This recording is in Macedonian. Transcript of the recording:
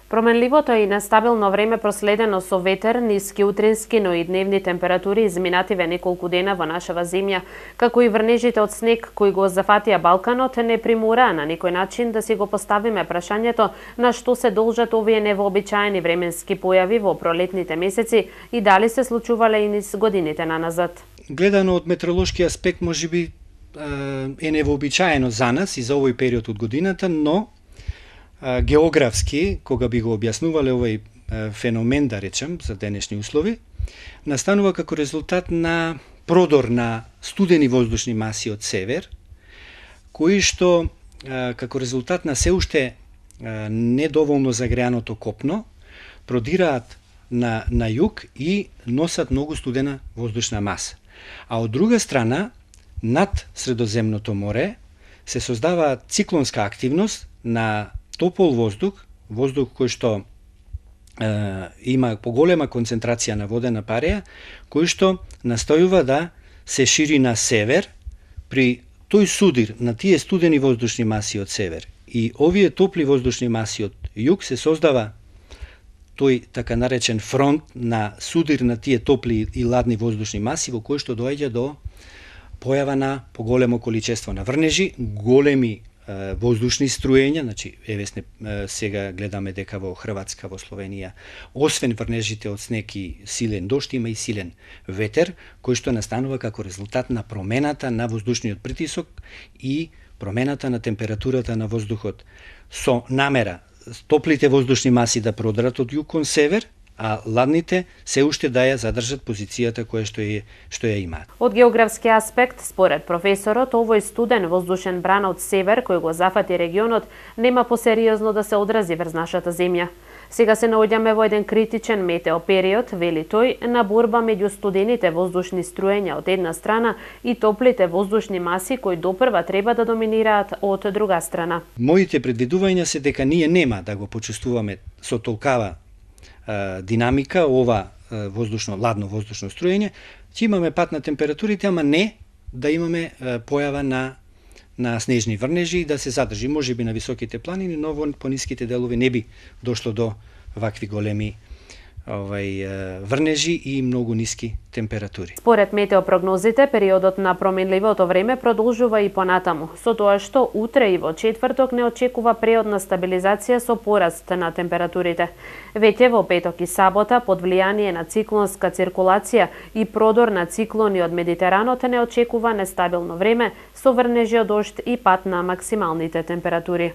Променливото и нестабилно време проследено со ветер, ниски утрински, но и дневни температури изминативе неколку дена во нашава земја, како и врнежите од снег кои го зафатија Балканот, не примораа на некој начин да си го поставиме прашањето на што се должат овие невообичаени временски појави во пролетните месеци и дали се случувале и низ годините наназад. Гледано од метеоролошки аспект можеби е невообичаено за нас и за овој период од годината, но географски, кога би го објаснувале овој феномен, да речем, за денешни услови, настанува како резултат на продор на студени воздушни маси од север, кои што како резултат на се уште недоволно загреаното копно продираат на југ и носат многу студена воздушна маса. А од друга страна, над Средоземното море се создава циклонска активност на топол воздух кој што има поголема концентрација на водена пареја, кој што настојува да се шири на север при тој судир на тие студени воздушни маси од север и овие топли воздушни маси од југ се создава тој така наречен фронт на судир на тие топли и ладни воздушни маси во кој што доаѓа до појава на поголемо количество на врнежи, големи воздушни струења, значи еве сега гледаме дека во Хрватска, во Словенија, освен врнежите од снег и силен дожд, има и силен ветер, кој што настанува како резултат на промената на воздушниот притисок и промената на температурата на воздухот со намера топлите воздушни маси да продрат од југ кон север, а ладните се уште да ја задржат позицијата која што ја имаат. Од географски аспект, според професорот, овој студен воздушен бран од север кој го зафати регионот нема посериозно да се одрази врз нашата земја. Сега се наоѓаме во еден критичен метеопериод, вели тој, на борба меѓу студените воздушни струења од една страна и топлите воздушни маси кои допрва треба да доминираат од друга страна. Моите предвидувања се дека ние нема да го почувствуваме со толкава динамика ова ладно воздушно струење, ќе имаме пат на температурите, ама не да имаме појава на снежни врнежи и да се задржи можеби на високите планини, но во пониските делови не би дошло до вакви големи врнежи и многу ниски температури. Според метеопрогнозите, периодот на променливото време продолжува и понатаму, со тоа што утре и во четврток не очекува преодна стабилизација со пораст на температурите. Веќе во петок и сабота, под влијание на циклонска циркулација и продор на циклони од Медитеранот, не очекува нестабилно време со врнежи од дожд и пат на максималните температури.